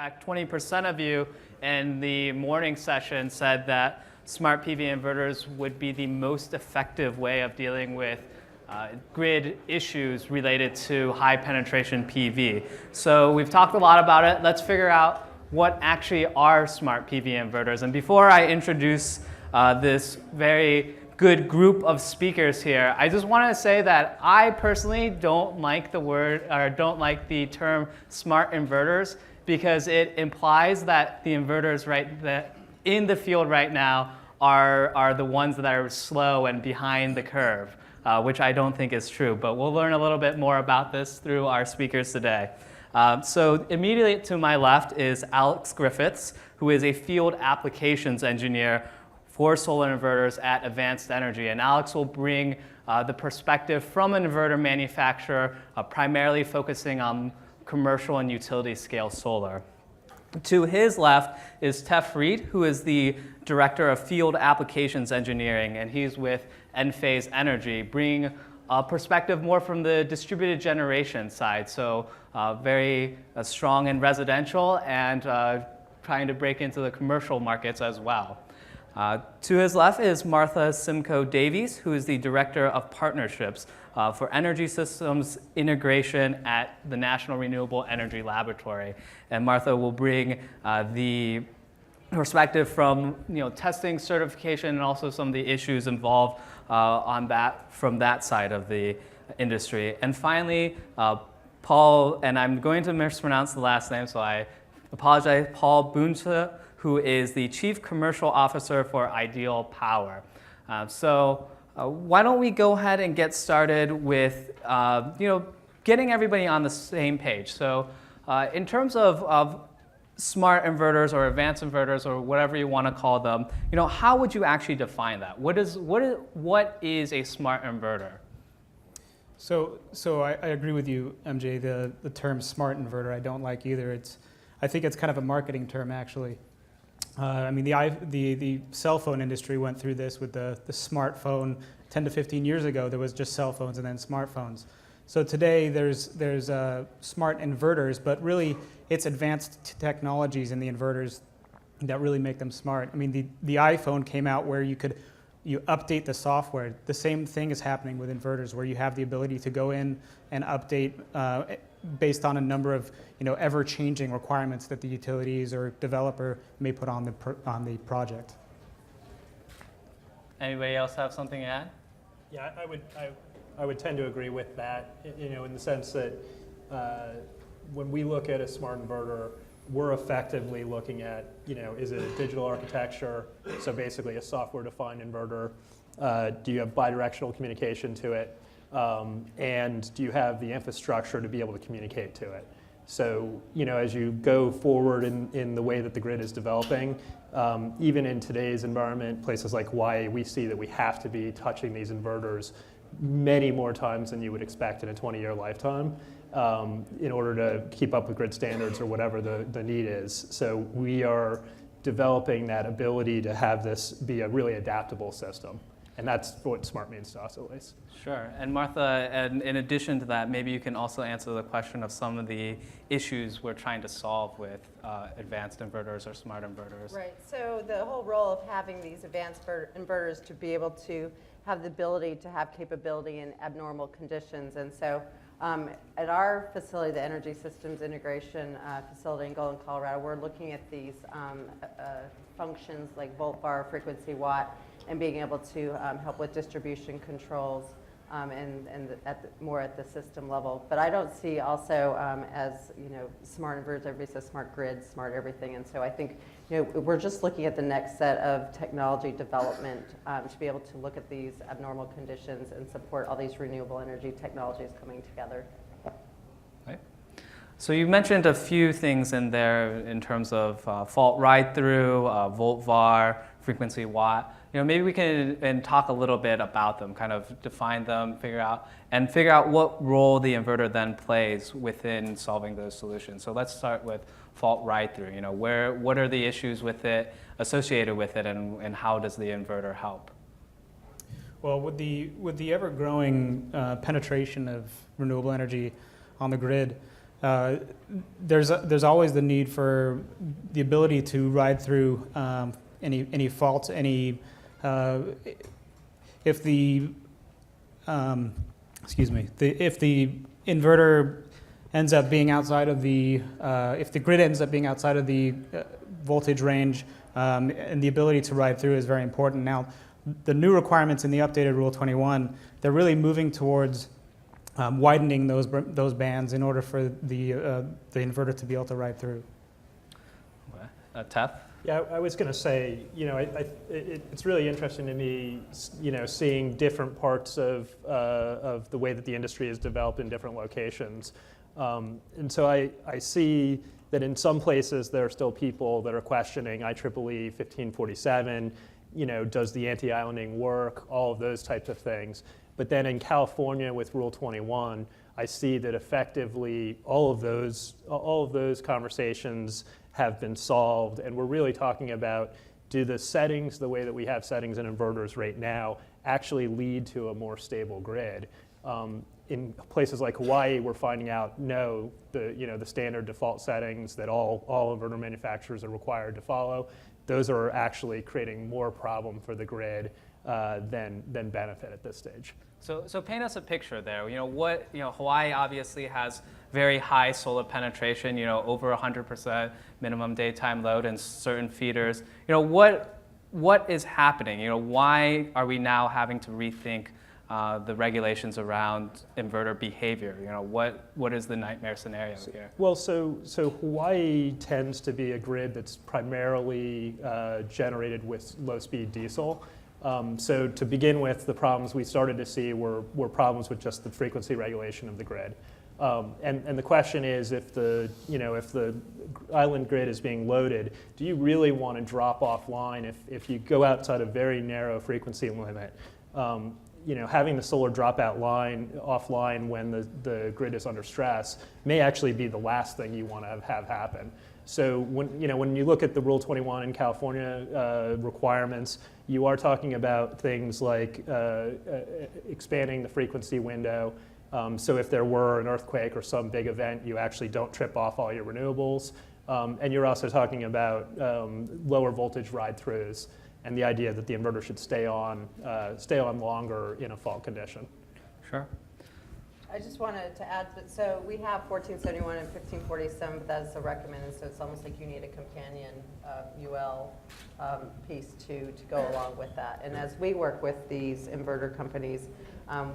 fact, 20% of you in the morning session said that smart PV inverters would be the most effective way of dealing with grid issues related to high penetration PV. So we've talked a lot about it. Let's figure out what actually are smart PV inverters. And before I introduce this very good group of speakers here, I just want to say that I personally don't like the term smart inverters, because it implies that the inverters in the field right now are the ones that are slow and behind the curve, which I don't think is true. But we'll learn a little bit more about this through our speakers today. So immediately to my left is Alex Griffiths, who is a field applications engineer for solar inverters at Advanced Energy. And Alex will bring the perspective from an inverter manufacturer, primarily focusing on commercial and utility scale solar. To his left is Tef Reed, who is the Director of Field Applications Engineering, and he's with Enphase Energy, bringing a perspective more from the distributed generation side, so very strong in residential and trying to break into the commercial markets as well. To his left is Martha Simcoe-Davies, who is the Director of Partnerships for Energy Systems Integration at the National Renewable Energy Laboratory. And Martha will bring the perspective from testing, certification, and also some of the issues involved from that side of the industry. And finally, Paul, and I'm going to mispronounce the last name, so I apologize, Paul Bunse, who is the Chief Commercial Officer for Ideal Power. Why don't we go ahead and get started with getting everybody on the same page. So in terms of smart inverters or advanced inverters or whatever you want to call them, how would you actually define that? What is a smart inverter? So I agree with you, MJ. The term smart inverter I don't like either. I think it's kind of a marketing term, actually. I mean, the cell phone industry went through this with the smartphone. 10 to 15 years ago, there was just cell phones and then smartphones. So today there's smart inverters, but really it's advanced technologies in the inverters that really make them smart. I mean, the iPhone came out where you update the software. The same thing is happening with inverters, where you have the ability to go in and update based on a number of ever-changing requirements that the utilities or developer may put on the project. Anybody else have something to add? Yeah, I would tend to agree with that. In the sense that when we look at a smart inverter, we're effectively looking at is it a digital architecture? So basically a software-defined inverter. Do you have bidirectional communication to it? And do you have the infrastructure to be able to communicate to it? So, as you go forward in the way that the grid is developing, even in today's environment, places like Hawaii, we see that we have to be touching these inverters many more times than you would expect in a 20-year lifetime in order to keep up with grid standards or whatever the need is. So we are developing that ability to have this be a really adaptable system. And that's what smart means to us, at least. Sure. And Martha, and in addition to that, maybe you can also answer the question of some of the issues we're trying to solve with advanced inverters or smart inverters. Right. So the whole role of having these advanced inverters to be able to have the ability to have capability in abnormal conditions. And so at our facility, the Energy Systems Integration facility in Golden, Colorado, we're looking at these functions like volt, var, frequency, watt, and being able to help with distribution controls and more at the system level. But I don't see also as smart inverters, everybody says smart grid, smart everything. And so I think we're just looking at the next set of technology development to be able to look at these abnormal conditions and support all these renewable energy technologies coming together. Right. So you mentioned a few things in there in terms of fault ride-through, volt, var, frequency, watt. Maybe we can talk a little bit about them, kind of define them, figure out what role the inverter then plays within solving those solutions. So let's start with fault ride-through. What are the issues with it, associated with it, and how does the inverter help? Well, with the ever-growing penetration of renewable energy on the grid, there's always the need for the ability to ride through any faults, if the if the inverter ends up being outside of the if the grid ends up being outside of the voltage range, and the ability to ride through is very important. Now, the new requirements in the updated Rule 21, they're really moving towards widening those bands in order for the inverter to be able to ride through. Okay. Tef? Yeah, I was going to say, it's really interesting to me, seeing different parts of the way that the industry is developed in different locations. And so I see that in some places there are still people that are questioning IEEE 1547, does the anti-islanding work, all of those types of things. But then in California with Rule 21, I see that effectively all of those conversations have been solved, and we're really talking about, do the settings, the way that we have settings in inverters right now, actually lead to a more stable grid? In places like Hawaii, we're finding out no, the standard default settings that all inverter manufacturers are required to follow, those are actually creating more problem for the grid than benefit at this stage. So paint us a picture there. Hawaii obviously has very high solar penetration. Over 100% minimum daytime load and certain feeders. What is happening? Why are we now having to rethink the regulations around inverter behavior? What is the nightmare scenario here? Well, so Hawaii tends to be a grid that's primarily generated with low-speed diesel. So to begin with, the problems we started to see were problems with just the frequency regulation of the grid. And the question is, if the island grid is being loaded, do you really want to drop offline if you go outside a very narrow frequency limit? Having the solar drop offline when the grid is under stress may actually be the last thing you want to have happen. So when you look at the Rule 21 in California requirements, you are talking about things like expanding the frequency window. So if there were an earthquake or some big event, you actually don't trip off all your renewables. And you're also talking about lower voltage ride-throughs and the idea that the inverter should stay on longer in a fault condition. Sure. I just wanted to add, so we have 1471 and 1547, but that is a recommended, so it's almost like you need a companion UL piece to go along with that. And as we work with these inverter companies,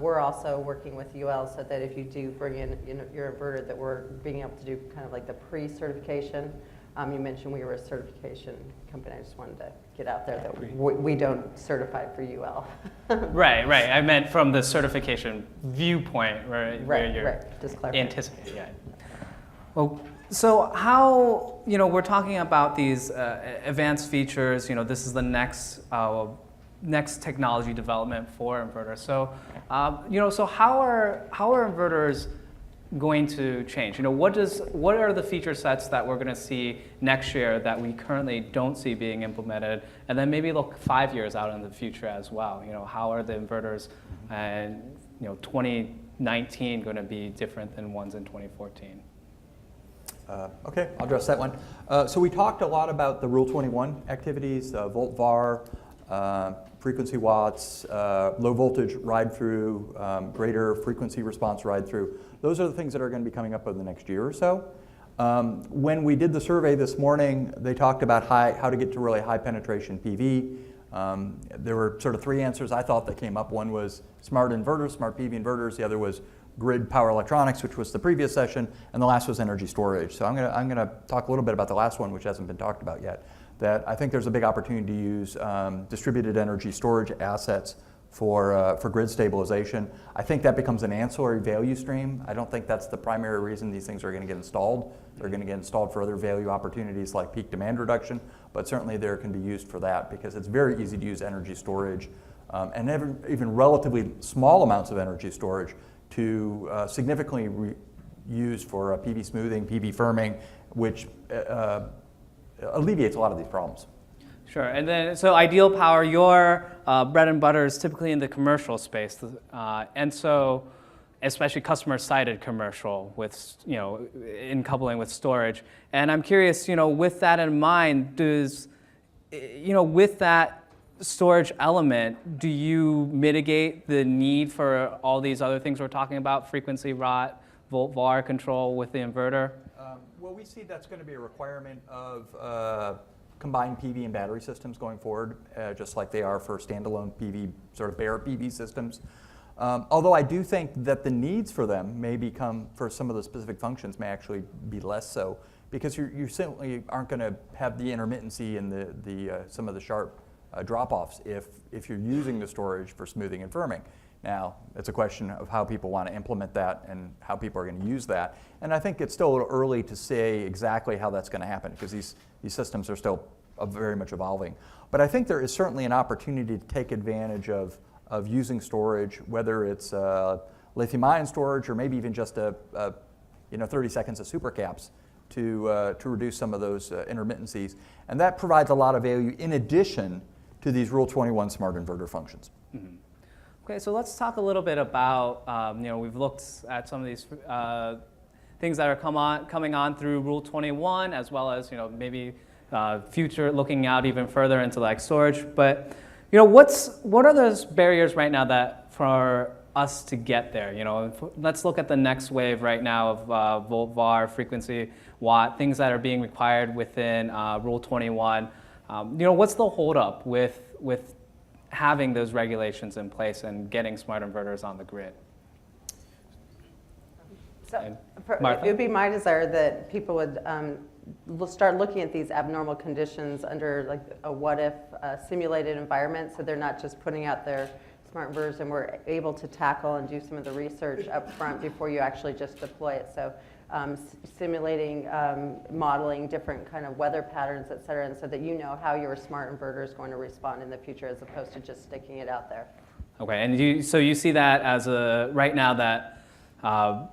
we're also working with UL so that if you do bring in your inverter, that we're being able to do kind of like the pre-certification. You mentioned we were a certification company. I just wanted to get out there that we don't certify for UL. Right. I meant from the certification viewpoint, where you're Just clarify. anticipating. Yeah. Well, so how, we're talking about these advanced features. This is the next technology development for inverters. So, so how are inverters going to change? What are the feature sets that we're going to see next year that we currently don't see being implemented, and then maybe look 5 years out in the future as well? How are the inverters and 2019 going to be different than ones in 2014? Okay, I'll address that one. So we talked a lot about the Rule 21 activities, volt var, frequency watts, low voltage ride-through, greater frequency response ride-through. Those are the things that are going to be coming up over the next year or so. When we did the survey this morning, they talked about how to get to really high penetration PV. There were sort of three answers I thought that came up. One was smart inverters, smart PV inverters. The other was grid power electronics, which was the previous session, and the last was energy storage. So I'm going to talk a little bit about the last one, which hasn't been talked about yet. That I think there's a big opportunity to use distributed energy storage assets for grid stabilization. I think that becomes an ancillary value stream. I don't think that's the primary reason these things are going to get installed. They're going to get installed for other value opportunities like peak demand reduction, but certainly they can be used for that because it's very easy to use energy storage and even relatively small amounts of energy storage to significantly use for PV smoothing, PV firming, which alleviates a lot of these problems. Sure, and then so Ideal Power, your bread and butter is typically in the commercial space, and so especially customer-sided commercial with, in coupling with storage. And I'm curious, with that in mind, with that storage element, do you mitigate the need for all these other things we're talking about, frequency rot, volt var control with the inverter? Well, we see that's going to be a requirement of combined PV and battery systems going forward, just like they are for standalone PV, sort of bare PV systems. Although I do think that the needs for them may become, for some of the specific functions, may actually be less so, because you simply aren't going to have the intermittency and some of the sharp drop-offs if you're using the storage for smoothing and firming. Now, it's a question of how people want to implement that and how people are going to use that. And I think it's still a little early to say exactly how that's going to happen, because these systems are still very much evolving. But I think there is certainly an opportunity to take advantage of using storage, whether it's lithium-ion storage or maybe even just 30 seconds of supercaps to reduce some of those intermittencies. And that provides a lot of value in addition to these Rule 21 smart inverter functions. Mm-hmm. Okay, so let's talk a little bit about, we've looked at some of these things that are coming on through Rule 21, as well as, maybe future looking out even further into like storage. But, what are those barriers right now that for us to get there? Let's look at the next wave right now of volt var, frequency watt, things that are being required within Rule 21. What's the holdup with having those regulations in place and getting smart inverters on the grid? So it would be my desire that people would start looking at these abnormal conditions under like a what-if simulated environment, so they're not just putting out their smart inverters and we're able to tackle and do some of the research up front before you actually just deploy it. So simulating, modeling different kind of weather patterns, et cetera, and so that you know how your smart inverter is going to respond in the future as opposed to just sticking it out there. Okay, and so you see that as right now that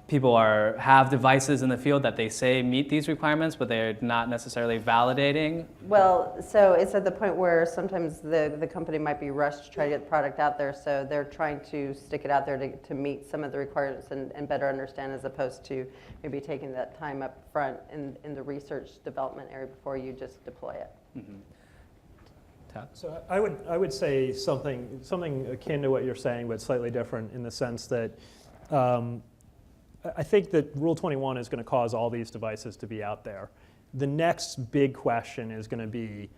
people have devices in the field that they say meet these requirements, but they're not necessarily validating? Well, so it's at the point where sometimes the company might be rushed to try to get the product out there, so they're trying to stick it out there to meet some of the requirements and better understand, as opposed to maybe taking that time up front in the research development area before you just deploy it. Mm-hmm. So I would say something akin to what you're saying, but slightly different in the sense that I think that Rule 21 is going to cause all these devices to be out there. The next big question is going to be,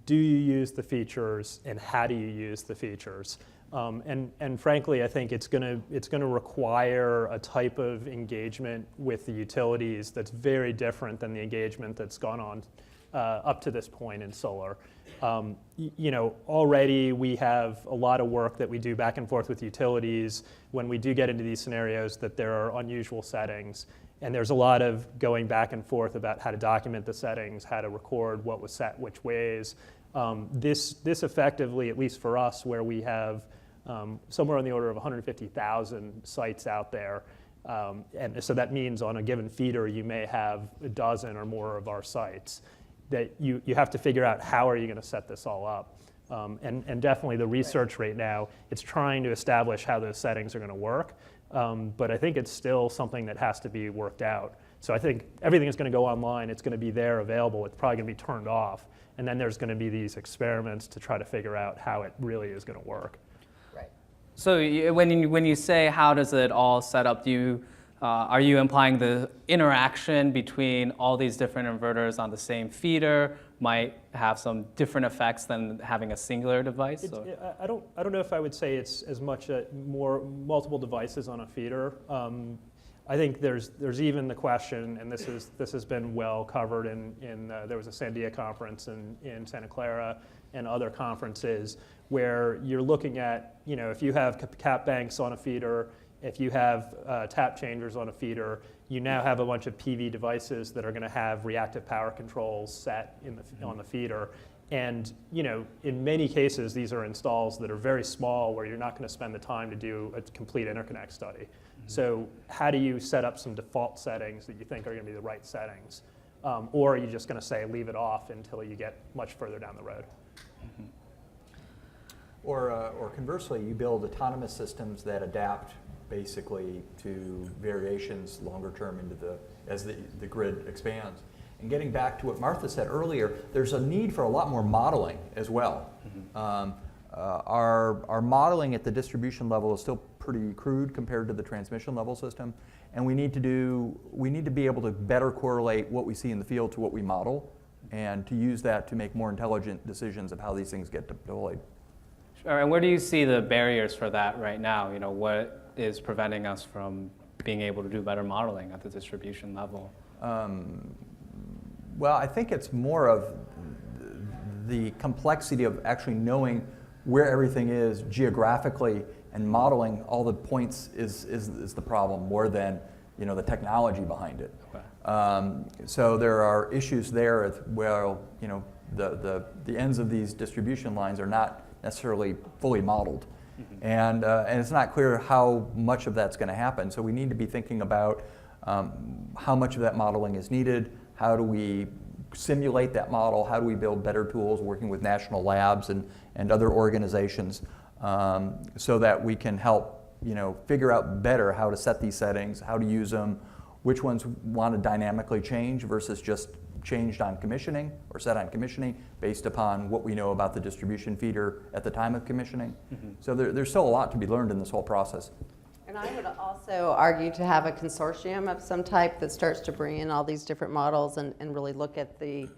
do you use the features and how do you use the features? And frankly, I think it's going to require a type of engagement with the utilities that's very different than the engagement that's gone on up to this point in solar. Already we have a lot of work that we do back and forth with utilities when we do get into these scenarios that there are unusual settings. And there's a lot of going back and forth about how to document the settings, how to record what was set which ways. This effectively, at least for us, where we have somewhere on the order of 150,000 sites out there, and so that means on a given feeder you may have a dozen or more of our sites, that you have to figure out how are you going to set this all up. And definitely the research right now, it's trying to establish how those settings are going to work. But I think it's still something that has to be worked out. So I think everything is going to go online. It's going to be there available. It's probably going to be turned off. And then there's going to be these experiments to try to figure out how it really is going to work. Right. So when you say how does it all set up, are you implying the interaction between all these different inverters on the same feeder might have some different effects than having a singular device? I don't know if I would say it's as much more multiple devices on a feeder. I think there's even the question, and this has been well covered in there was a Sandia conference in Santa Clara and other conferences where you're looking at, if you have cap banks on a feeder, if you have tap changers on a feeder, you now have a bunch of PV devices that are going to have reactive power controls set on the feeder. And in many cases, these are installs that are very small where you're not going to spend the time to do a complete interconnect study. Mm-hmm. So how do you set up some default settings that you think are going to be the right settings? Or are you just going to say leave it off until you get much further down the road? Mm-hmm. Or conversely, you build autonomous systems that adapt basically to variations longer term as the grid expands. And getting back to what Martha said earlier, there's a need for a lot more modeling as well. Our modeling at the distribution level is still pretty crude compared to the transmission level system, and we need to be able to better correlate what we see in the field to what we model, and to use that to make more intelligent decisions of how these things get deployed. Sure. And where do you see the barriers for that right now? You know, what is preventing us from being able to do better modeling at the distribution level? Well, I think it's more of the complexity of actually knowing where everything is geographically, and modeling all the points is the problem more than, you know, the technology behind it. Okay. So there are issues there where, you know, the ends of these distribution lines are not necessarily fully modeled. And it's not clear how much of that's going to happen. So we need to be thinking about how much of that modeling is needed, how do we simulate that model, how do we build better tools working with national labs and other organizations, so that we can help, you know, figure out better how to set these settings, how to use them, which ones want to dynamically change versus just changed on commissioning or set on commissioning based upon what we know about the distribution feeder at the time of commissioning. So there's still a lot to be learned in this whole process. And I would also argue to have a consortium of some type that starts to bring in all these different models and really look at the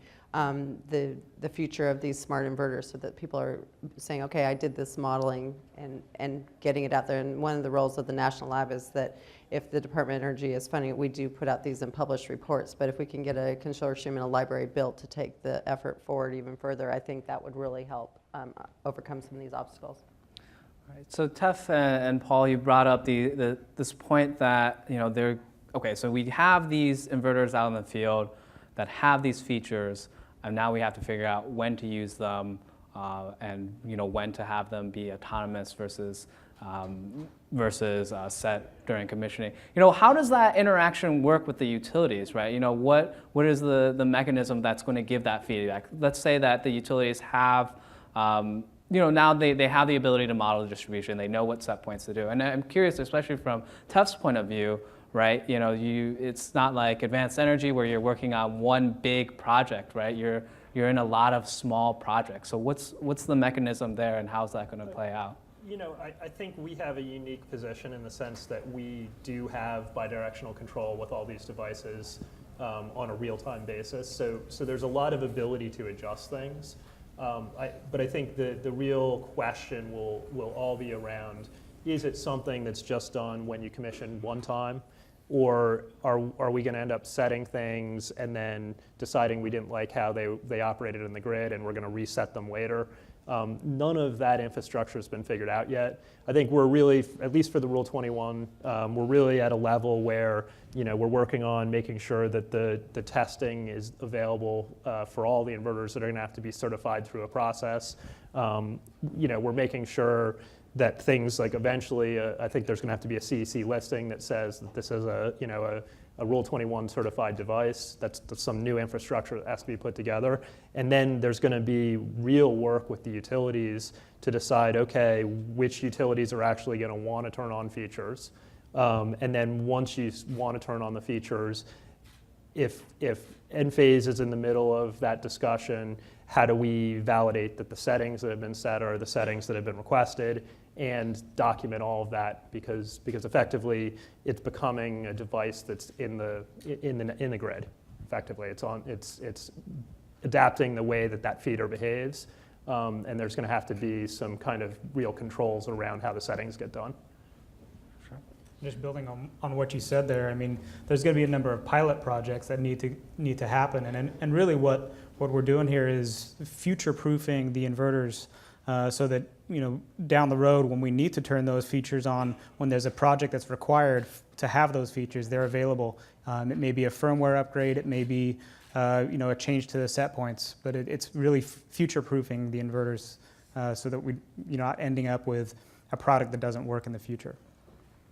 future of these smart inverters, so that people are saying, okay, I did this modeling and getting it out there. And one of the roles of the National Lab is that if the Department of Energy is funding it, we do put out these in published reports. But if we can get a consortium and a library built to take the effort forward even further, I think that would really help overcome some of these obstacles. Right. So Tef and Paul, you brought up this point that, you know, okay, so we have these inverters out in the field that have these features, and now we have to figure out when to use them, and, you know, when to have them be autonomous versus set during commissioning. You know, how does that interaction work with the utilities, right? You know, what is the mechanism that's going to give that feedback? Let's say that the utilities have, you know, now they have the ability to model the distribution. They know what set points to do. And I'm curious, especially from Tef's point of view, right? You know, it's not like advanced energy where you're working on one big project, right? You're in a lot of small projects. So what's the mechanism there, and how's that going to play out? You know, I think we have a unique position in the sense that we do have bidirectional control with all these devices on a real-time basis. So there's a lot of ability to adjust things. But I think the real question will all be around, is it something that's just done when you commission one time? Or are we going to end up setting things and then deciding we didn't like how they operated in the grid and we're going to reset them later? None of that infrastructure has been figured out yet. I think we're really, at least for the Rule 21, we're really at a level where, you know, we're working on making sure that the testing is available for all the inverters that are going to have to be certified through a process. You know, we're making sure that things like eventually, I think there's going to have to be a CEC listing that says that this is a Rule 21 certified device. That's some new infrastructure that has to be put together. And then there's going to be real work with the utilities to decide, okay, which utilities are actually going to want to turn on features. And then once you want to turn on the features, if Enphase is in the middle of that discussion, how do we validate that the settings that have been set are the settings that have been requested, and document all of that, because effectively it's becoming a device that's in the grid. Effectively, it's adapting the way that feeder behaves, and there's going to have to be some kind of real controls around how the settings get done. Just building on what you said there, I mean, there's going to be a number of pilot projects that need to happen, and really what we're doing here is future-proofing the inverters, so that, you know, down the road when we need to turn those features on, when there's a project that's required to have those features, they're available. It may be a firmware upgrade, it may be you know, a change to the set points, but it's really future-proofing the inverters, so that we, you know, not ending up with a product that doesn't work in the future.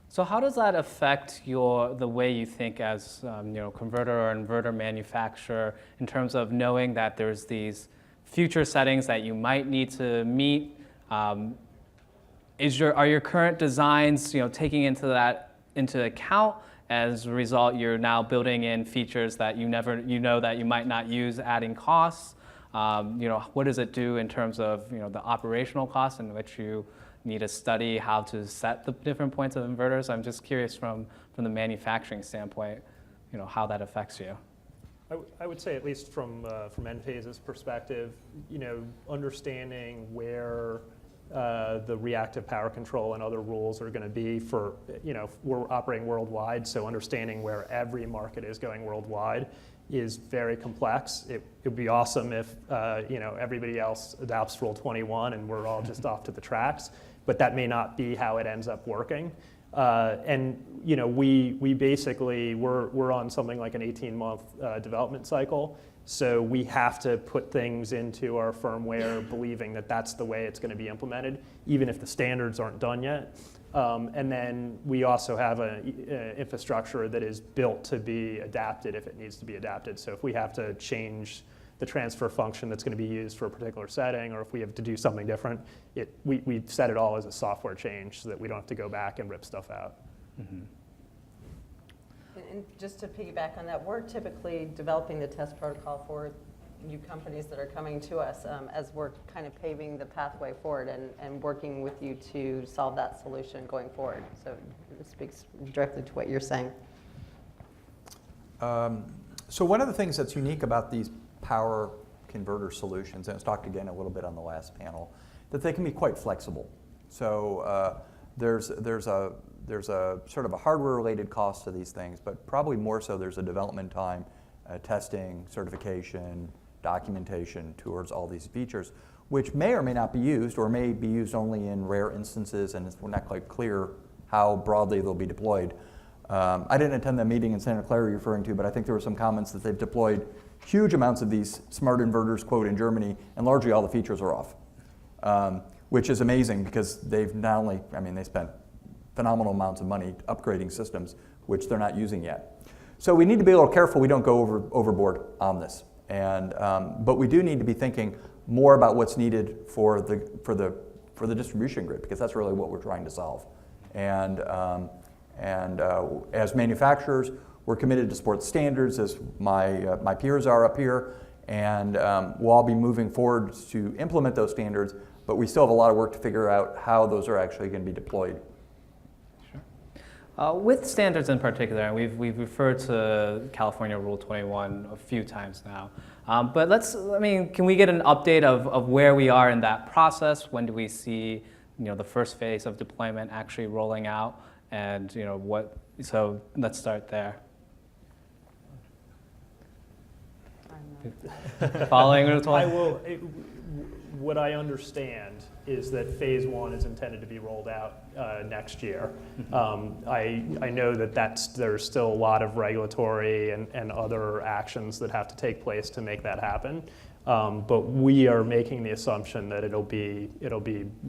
So how does that affect the way you think as you know, converter or inverter manufacturer, in terms of knowing that there's these future settings that you might need to meet? are your current designs, taking into account? As a result, you're now building in features that that you might not use, adding costs. What does it do in terms of the operational costs in which you need to study how to set the different points of inverters? I'm just curious from the manufacturing standpoint, how that affects you. I would say, at least from Enphase's perspective, understanding where the reactive power control and other rules are going to be for, we're operating worldwide, so understanding where every market is going worldwide is very complex. It would be awesome if, everybody else adopts Rule 21 and we're all just off to the tracks, but that may not be how it ends up working. We basically, we're on something like an 18-month development cycle. So we have to put things into our firmware believing that that's the way it's going to be implemented, even if the standards aren't done yet. And then we also have an infrastructure that is built to be adapted if it needs to be adapted. So if we have to change the transfer function that's going to be used for a particular setting, or if we have to do something different, we set it all as a software change so that we don't have to go back and rip stuff out. Mm-hmm. And just to piggyback on that, we're typically developing the test protocol for new companies that are coming to us as we're kind of paving the pathway forward and working with you to solve that solution going forward. So it speaks directly to what you're saying. So one of the things that's unique about these power converter solutions, and it's talked again a little bit on the last panel, that they can be quite flexible. So there's a sort of a hardware-related cost to these things, but probably more so there's a development time, testing, certification, documentation towards all these features, which may or may not be used, or may be used only in rare instances, and it's not quite clear how broadly they'll be deployed. I didn't attend that meeting in Santa Clara you're referring to, but I think there were some comments that they've deployed huge amounts of these smart inverters, quote, in Germany, and largely all the features are off, which is amazing because they've not only, they spent phenomenal amounts of money upgrading systems, which they're not using yet. So we need to be a little careful we don't go overboard on this. And, but we do need to be thinking more about what's needed for the distribution grid, because that's really what we're trying to solve. And as manufacturers, we're committed to support standards, as my peers are up here, and we'll all be moving forward to implement those standards, but we still have a lot of work to figure out how those are actually going to be deployed. With standards in particular, and we've referred to California Rule 21 a few times now, but can we get an update of where we are in that process? When do we see, the first phase of deployment actually rolling out, and so let's start there. Following Rule 21? What I understand is that phase 1 is intended to be rolled out next year. I know that there's still a lot of regulatory and other actions that have to take place to make that happen. But we are making the assumption that it'll be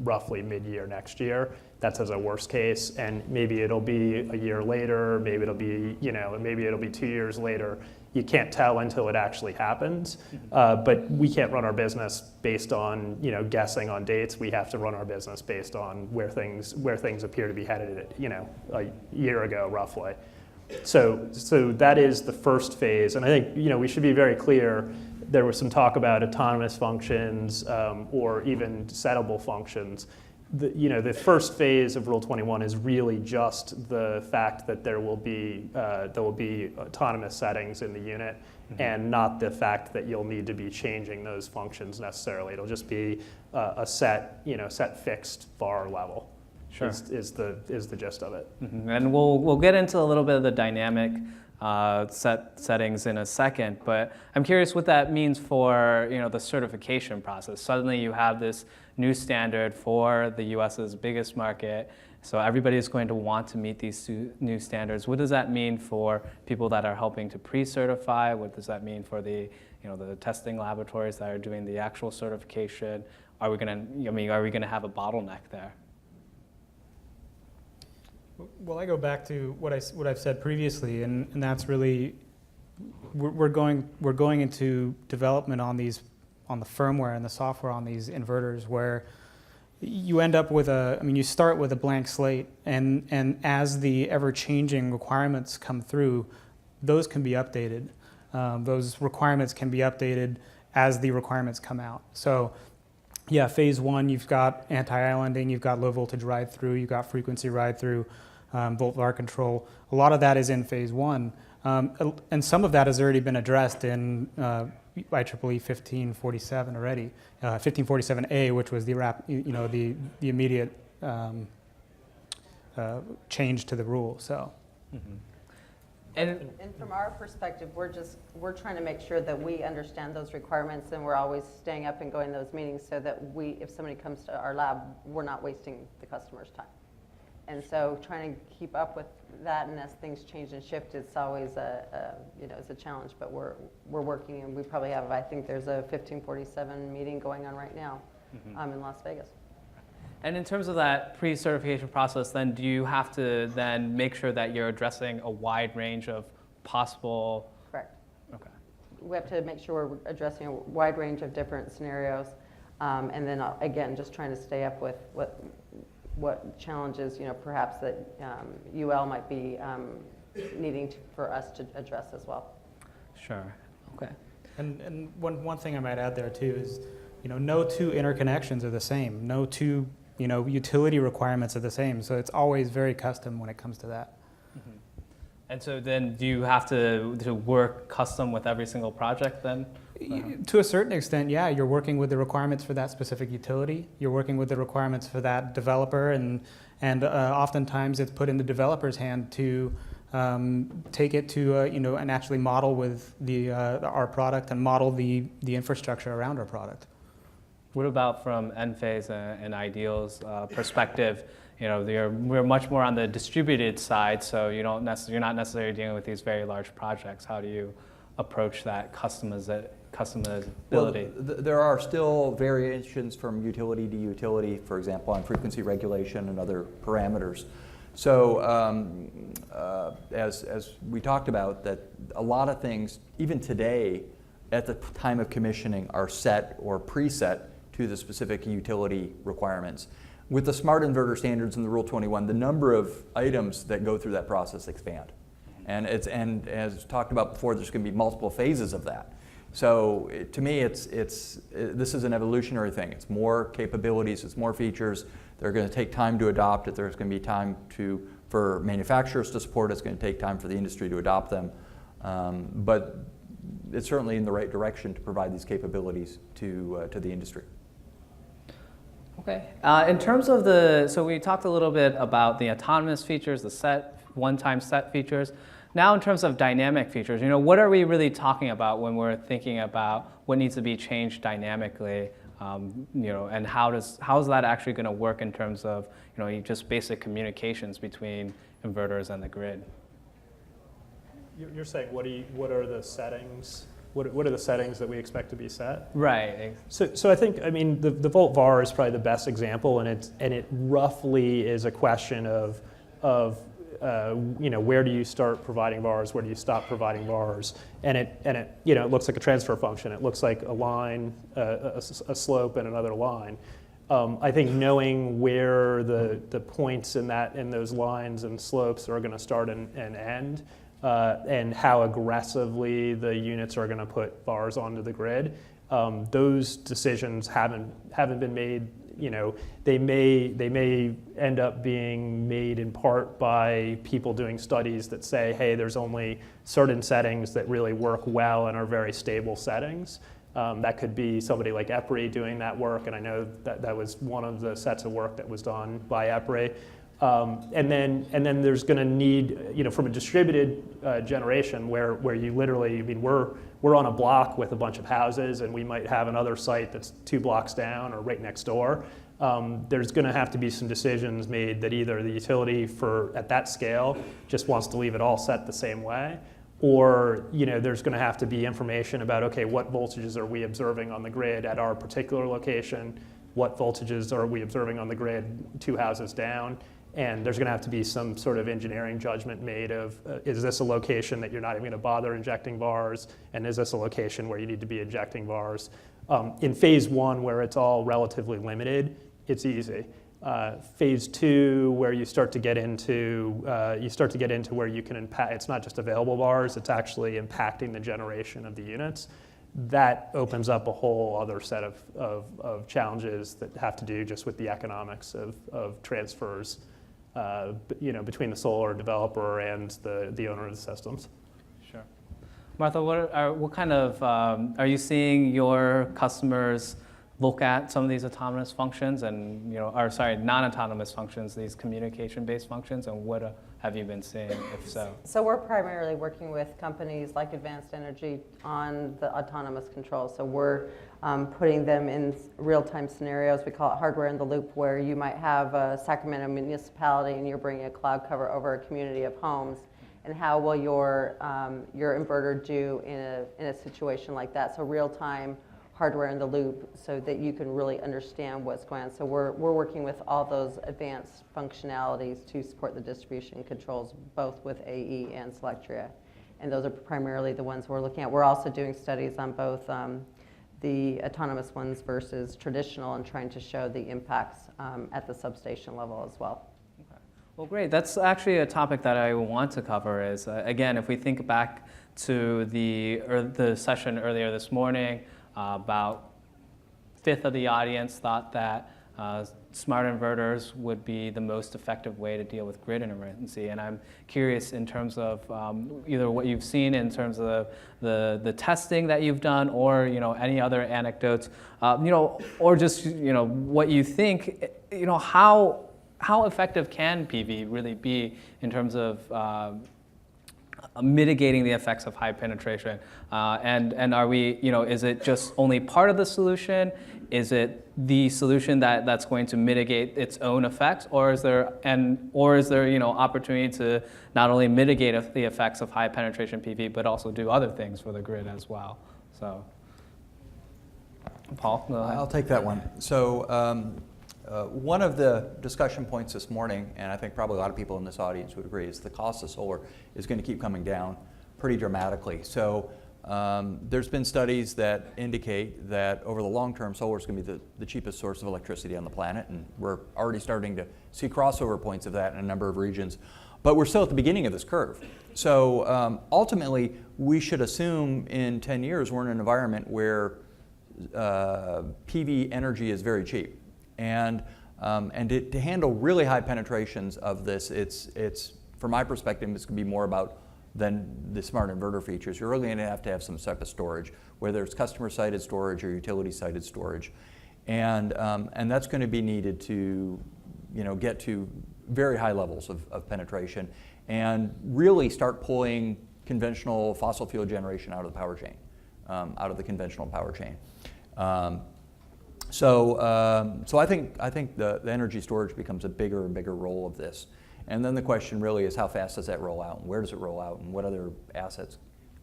roughly mid-year next year. That's as a worst case, and maybe it'll be a year later. Maybe it'll be maybe it'll be 2 years later. You can't tell until it actually happens. But we can't run our business based on guessing on dates. We have to run our business based on where things appear to be headed a year ago roughly. So that is the first phase, and I think we should be very clear. There was some talk about autonomous functions or even settable functions. The first phase of Rule 21 is really just the fact that there will be autonomous settings in the unit, and not the fact that you'll need to be changing those functions necessarily. It'll just be a set fixed bar level. Sure. Is the gist of it. Mm-hmm. And we'll get into a little bit of the dynamic settings in a second, but I'm curious what that means for the certification process. Suddenly you have this new standard for the US's biggest market, so everybody is going to want to meet these new standards. What does that mean for people that are helping to pre-certify? What does that mean for the the testing laboratories that are doing the actual certification? Are we going to have a bottleneck there? Well, I go back to what I've said previously, and that's really we're going into development on the firmware and the software on these inverters, where you end up with you start with a blank slate, and as the ever-changing requirements come through, those can be updated. Those requirements can be updated as the requirements come out. So, yeah, phase one, you've got anti-islanding, you've got low voltage ride-through, you've got frequency ride-through, volt-var control. A lot of that is in phase one, and some of that has already been addressed in IEEE 1547 already, 1547A, which was the immediate change to the rule. So. Mm-hmm. And from our perspective, we're trying to make sure that we understand those requirements, and we're always staying up and going to those meetings so that if somebody comes to our lab, we're not wasting the customer's time. And so trying to keep up with that, and as things change and shift, it's always it's a challenge, but we're working, and we probably have, I think there's a 1547 meeting going on right now in Las Vegas. And in terms of that pre-certification process, then do you have to then make sure that you're addressing a wide range of possible? Correct. Okay. We have to make sure we're addressing a wide range of different scenarios, and then again, just trying to stay up with what challenges, perhaps that UL might be needing for us to address as well. Sure. Okay. And one thing I might add there too is, no two interconnections are the same. No two, utility requirements are the same. So it's always very custom when it comes to that. Mm-hmm. And so then do you have to work custom with every single project then? To a certain extent, yeah. You're working with the requirements for that specific utility. You're working with the requirements for that developer, and oftentimes it's put in the developer's hand to take it to and actually model with our product and model the infrastructure around our product. What about from Enphase and Ideal's perspective? We're much more on the distributed side, so you're not necessarily dealing with these very large projects. How do you approach that customizability? Well, there are still variations from utility to utility, for example, on frequency regulation and other parameters. So as we talked about, that a lot of things, even today, at the time of commissioning, are set or preset to the specific utility requirements. With the smart inverter standards and the Rule 21, the number of items that go through that process expand. And as talked about before, there's going to be multiple phases of that. So to me, this is an evolutionary thing. It's more capabilities, it's more features. They're going to take time to adopt it. There's going to be time for manufacturers to support it. It's going to take time for the industry to adopt them. But it's certainly in the right direction to provide these capabilities to the industry. Okay. In terms of so we talked a little bit about the autonomous features, the one-time set features. Now in terms of dynamic features, what are we really talking about when we're thinking about what needs to be changed dynamically, and how is that actually going to work in terms of, just basic communications between inverters and the grid? You're saying what are the settings? What are the settings that we expect to be set? Right. So I think, the volt var is probably the best example, and it roughly is a question of where do you start providing vars, where do you stop providing vars, and it looks like a transfer function. It looks like a line, a slope, and another line. I think knowing where the points in those lines and slopes are going to start and end, and how aggressively the units are going to put vars onto the grid, those decisions haven't been made. They may end up being made in part by people doing studies that say, hey, there's only certain settings that really work well and are very stable settings. That could be somebody like EPRI doing that work, and I know that was one of the sets of work that was done by EPRI. And then there's going to need, from a distributed generation where you literally, we're on a block with a bunch of houses, and we might have another site that's 2 blocks down or right next door. There's going to have to be some decisions made that either the utility at that scale just wants to leave it all set the same way, or there's going to have to be information about, okay, what voltages are we observing on the grid at our particular location? What voltages are we observing on the grid 2 houses down? And there's going to have to be some sort of engineering judgment made of, is this a location that you're not even going to bother injecting vars? And is this a location where you need to be injecting vars? In phase 1, where it's all relatively limited, it's easy. Phase 2, where you start to get into where you can impact. It's not just available bars; it's actually impacting the generation of the units. That opens up a whole other set of challenges that have to do just with the economics of transfers, between the solar developer and the owner of the systems. Sure. Martha, what kind of, are you seeing your customers look at some of these autonomous functions and, non-autonomous functions, these communication-based functions, and what have you been seeing, if so? So we're primarily working with companies like Advanced Energy on the autonomous control. So we're putting them in real-time scenarios. We call it hardware in the loop, where you might have a Sacramento municipality and you're bringing a cloud cover over a community of homes. And how will your inverter do in a situation like that? So real-time hardware in the loop, so that you can really understand what's going on. So we're working with all those advanced functionalities to support the distribution controls, both with AE and Selectria. And those are primarily the ones we're looking at. We're also doing studies on both the autonomous ones versus traditional, and trying to show the impacts at the substation level as well. Okay. Well, great. That's actually a topic that I want to cover is, again, if we think back to the session earlier this morning, about a fifth of the audience thought that smart inverters would be the most effective way to deal with grid intermittency. And I'm curious in terms of either what you've seen in terms of the testing that you've done, or any other anecdotes, or just what you think, how effective can PV really be in terms of mitigating the effects of high penetration, and are we, is it just only part of the solution? Is it the solution that's going to mitigate its own effects, or is there opportunity to not only mitigate the effects of high penetration PV, but also do other things for the grid as well? So, Paul, go ahead. I'll take that one. So. One of the discussion points this morning, and I think probably a lot of people in this audience would agree, is the cost of solar is going to keep coming down pretty dramatically. So there's been studies that indicate that over the long term, solar is going to be the cheapest source of electricity on the planet, and we're already starting to see crossover points of that in a number of regions. But we're still at the beginning of this curve. So ultimately, we should assume in 10 years we're in an environment where PV energy is very cheap. And to handle really high penetrations of this, it's from my perspective, it's going to be more about than the smart inverter features. You're really going to have some type of storage, whether it's customer-sided storage or utility-sided storage, and that's going to be needed to, get to very high levels of penetration, and really start pulling conventional fossil fuel generation out of the power chain, out of the conventional power chain. So I think the energy storage becomes a bigger and bigger role of this. And then the question really is, how fast does that roll out, and where does it roll out, and what other assets,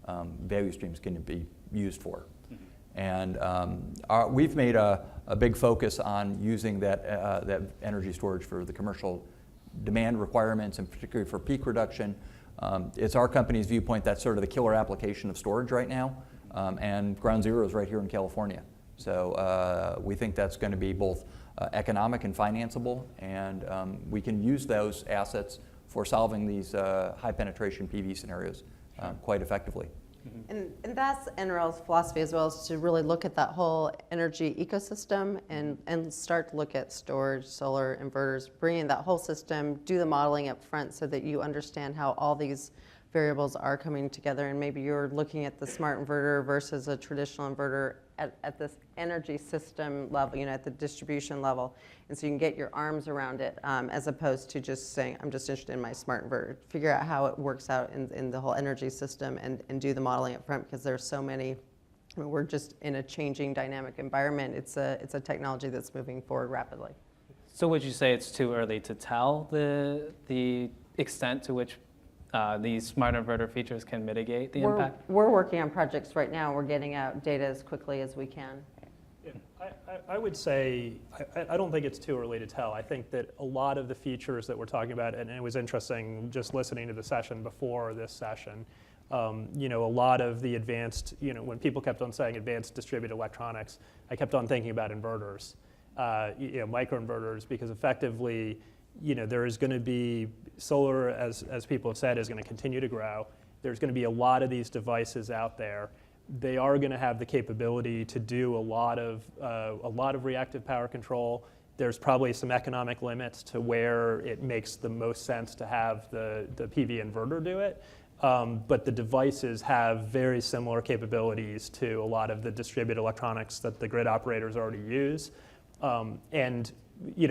value streams can it be used for? Mm-hmm. And we've made a big focus on using that energy storage for the commercial demand requirements, and particularly for peak reduction. It's our company's viewpoint that's sort of the killer application of storage right now, and ground zero is right here in California. So we think that's going to be both economic and financeable, and we can use those assets for solving these high penetration PV scenarios quite effectively. And that's NRL's philosophy as well, is to really look at that whole energy ecosystem and start to look at storage, solar, inverters, bring in that whole system, do the modeling up front so that you understand how all these variables are coming together, and maybe you're looking at the smart inverter versus a traditional inverter at this energy system level, at the distribution level. And so you can get your arms around it, as opposed to just saying, I'm just interested in my smart inverter. Figure out how it works out in the whole energy system, and do the modeling up front, because there's so many, we're just in a changing dynamic environment. It's a technology that's moving forward rapidly. So would you say it's too early to tell the extent to which these smart inverter features can mitigate the impact? We're working on projects right now. We're getting out data as quickly as we can. Yeah, I would say, I don't think it's too early to tell. I think that a lot of the features that we're talking about, and it was interesting just listening to the session before this session, a lot of the advanced, when people kept on saying advanced distributed electronics, I kept on thinking about inverters. microinverters, because effectively, there is going to be solar, as people have said, is going to continue to grow. There's going to be a lot of these devices out there. They are going to have the capability to do a lot of reactive power control. There's probably some economic limits to where it makes the most sense to have the PV inverter do it. But the devices have very similar capabilities to a lot of the distributed electronics that the grid operators already use. And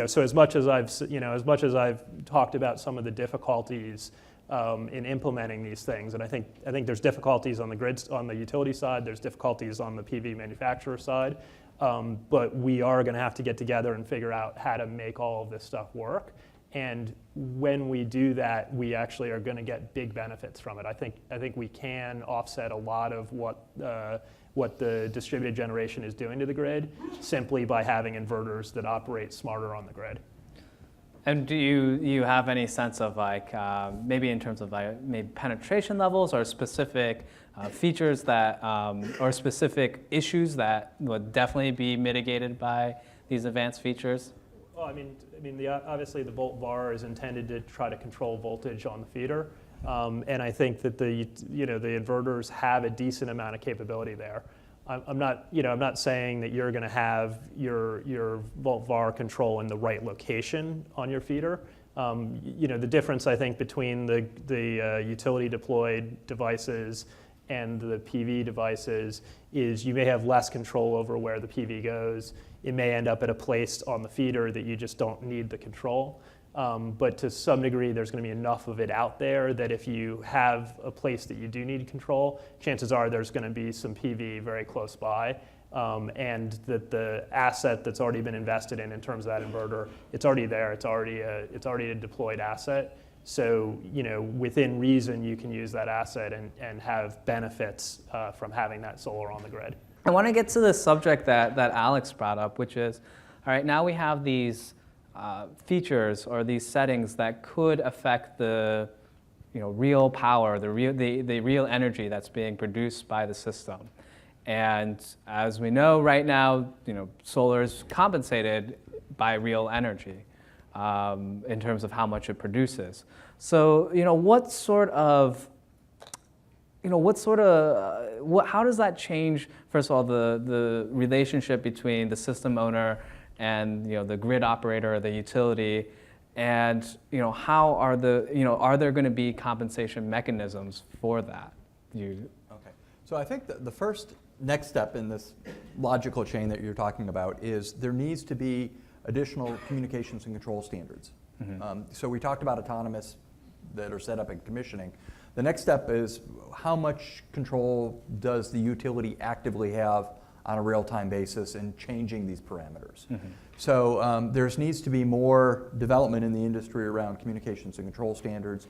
so as much as I've talked about some of the difficulties in implementing these things, and I think there's difficulties on the grids, on the utility side, there's difficulties on the PV manufacturer side, but we are going to have to get together and figure out how to make all of this stuff work. And when we do that, we actually are going to get big benefits from it. I think we can offset a lot of what the distributed generation is doing to the grid simply by having inverters that operate smarter on the grid. And do you have any sense of maybe in terms of maybe penetration levels or specific features that or specific issues that would definitely be mitigated by these advanced features? Well, obviously the volt var is intended to try to control voltage on the feeder, and I think that the inverters have a decent amount of capability there. I'm not saying that you're going to have your volt var control in the right location on your feeder. The difference I think between the utility deployed devices and the PV devices is you may have less control over where the PV goes. It may end up at a place on the feeder that you just don't need the control. But to some degree, there's going to be enough of it out there that if you have a place that you do need control, chances are there's going to be some PV very close by, and that the asset that's already been invested in terms of that inverter, it's already there. It's already a deployed asset. So within reason, you can use that asset and have benefits from having that solar on the grid. I want to get to the subject that Alex brought up, which is, all right, now we have these features or these settings that could affect the real power, the real energy that's being produced by the system. And as we know right now, solar is compensated by real energy in terms of how much it produces. So how does that change, first of all, the relationship between the system owner and the grid operator or the utility, and how are there going to be compensation mechanisms for that? Okay. So I think the first next step in this logical chain that you're talking about is there needs to be additional communications and control standards. Mm-hmm. So we talked about autonomous that are set up in commissioning. The next step is how much control does the utility actively have on a real-time basis in changing these parameters. Mm-hmm. So there needs to be more development in the industry around communications and control standards.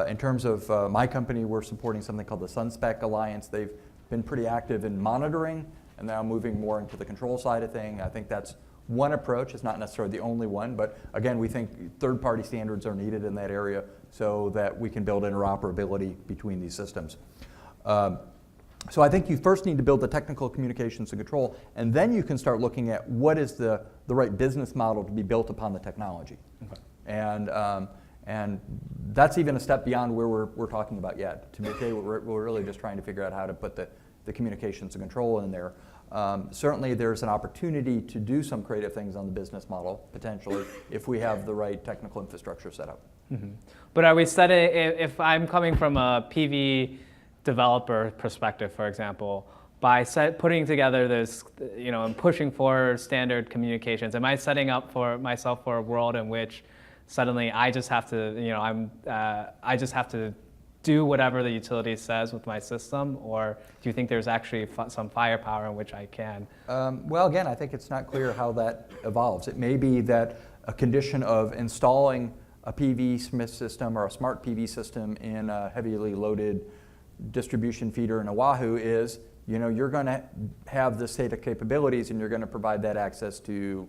In terms of my company, we're supporting something called the SunSpec Alliance. They've been pretty active in monitoring and now moving more into the control side of things. I think that's one approach. It's not necessarily the only one, but again, we think third-party standards are needed in that area so that we can build interoperability between these systems. So I think you first need to build the technical communications and control, and then you can start looking at what is the right business model to be built upon the technology. Okay. And that's even a step beyond where we're talking about yet. To be clear, we're really just trying to figure out how to put the communications and control in there. Certainly there's an opportunity to do some creative things on the business model, potentially, if we have the right technical infrastructure set up. Mm-hmm. But are we setting, if I'm coming from a PV developer perspective, for example, by putting together this, and pushing for standard communications, am I setting up for myself for a world in which suddenly I just have to, I just have to do whatever the utility says with my system, or do you think there's actually some firepower in which I can? Well, again, I think it's not clear how that evolves. It may be that a condition of installing a PV system or a smart PV system in a heavily loaded distribution feeder in Oahu is, you're going to have this set of capabilities and you're going to provide that access to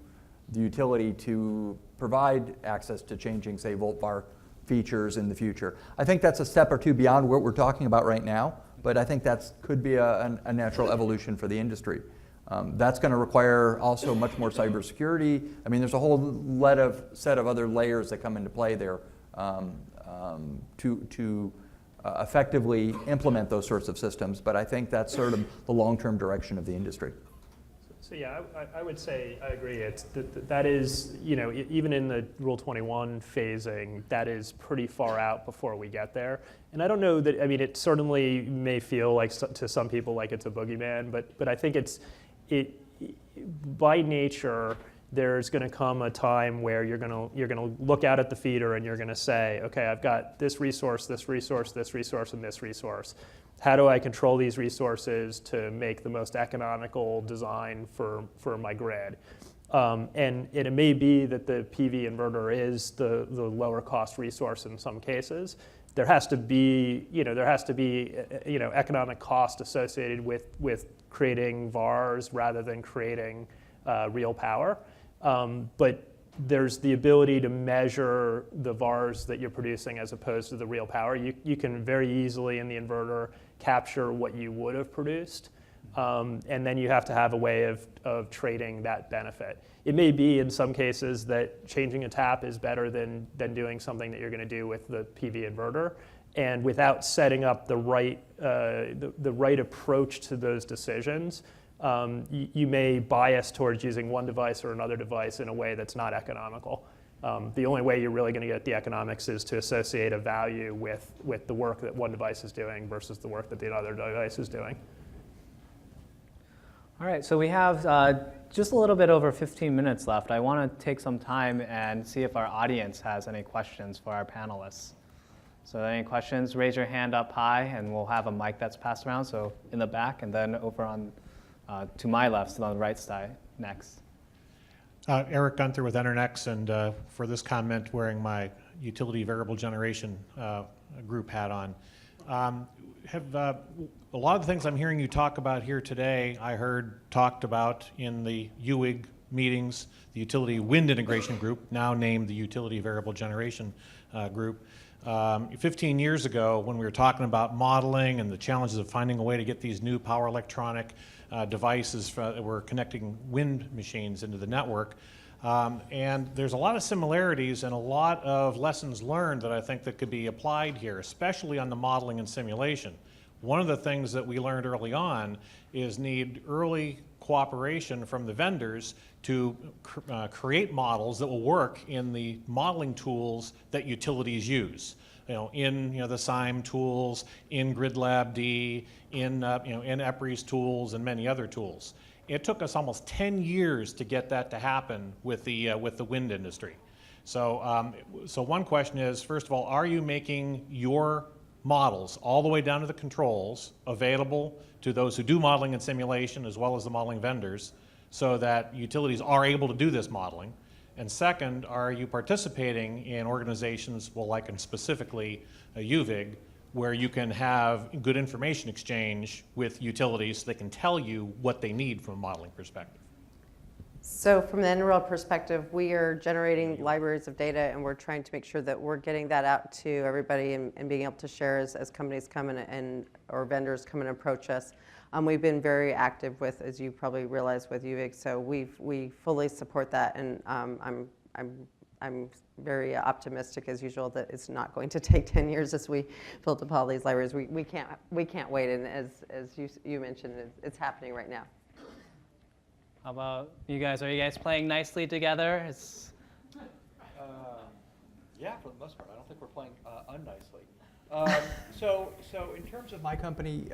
the utility to provide access to changing, say, volt var features in the future. I think that's a step or two beyond what we're talking about right now, but I think that could be a natural evolution for the industry. That's going to require also much more cybersecurity. I mean, there's a whole set of other layers that come into play there to effectively implement those sorts of systems. But I think that's sort of the long-term direction of the industry. So yeah, I would say I agree. That is, even in the Rule 21 phasing, that is pretty far out before we get there. And I don't know that, I mean, it certainly may feel like to some people like it's a boogeyman, but I think by nature, there's going to come a time where you're going to look out at the feeder and you're going to say, okay, I've got this resource, this resource, this resource, and this resource. How do I control these resources to make the most economical design for my grid? And it may be that the PV inverter is the lower cost resource in some cases. There has to be economic cost associated with creating VARs rather than creating real power. But there's the ability to measure the VARs that you're producing as opposed to the real power. You can very easily in the inverter capture what you would have produced, and then you have to have a way of trading that benefit. It may be in some cases that changing a tap is better than doing something that you're going to do with the PV inverter, and without setting up the right approach to those decisions, you may bias towards using one device or another device in a way that's not economical. The only way you're really going to get the economics is to associate a value with the work that one device is doing versus the work that the other device is doing. All right, so we have just a little bit over 15 minutes left. I want to take some time and see if our audience has any questions for our panelists. So any questions, raise your hand up high, and we'll have a mic that's passed around. So in the back, and then over on to my left, so on the right side, next. Eric Gunther with Enernex, and for this comment, wearing my utility variable generation group hat on. A lot of the things I'm hearing you talk about here today, I heard talked about in the UWIG meetings, the Utility Wind Integration Group, now named the Utility Variable Generation Group. 15 years ago, when we were talking about modeling and the challenges of finding a way to get these new power electronic devices that were connecting wind machines into the network, and there's a lot of similarities and a lot of lessons learned that I think that could be applied here, especially on the modeling and simulation. One of the things that we learned early on is need early cooperation from the vendors to create models that will work in the modeling tools that utilities use. In the SIME tools, in GridLab-D, in EPRI's tools, and many other tools. It took us almost 10 years to get that to happen with the wind industry. So one question is, first of all, are you making your models all the way down to the controls available to those who do modeling and simulation as well as the modeling vendors so that utilities are able to do this modeling? And second, are you participating in organizations, like and specifically UVIG, where you can have good information exchange with utilities so they can tell you what they need from a modeling perspective? So from the NREL perspective, we are generating libraries of data, and we're trying to make sure that we're getting that out to everybody and being able to share as companies come in or vendors come and approach us. We've been very active with, as you probably realize, with UVIG, so we fully support that, and I'm very optimistic as usual that it's not going to take 10 years as we build up all these libraries. We can't wait, and as you mentioned, it's happening right now. How about you guys? Are you guys playing nicely together? Yeah, for the most part. I don't think we're playing unnicely. So in terms of my company,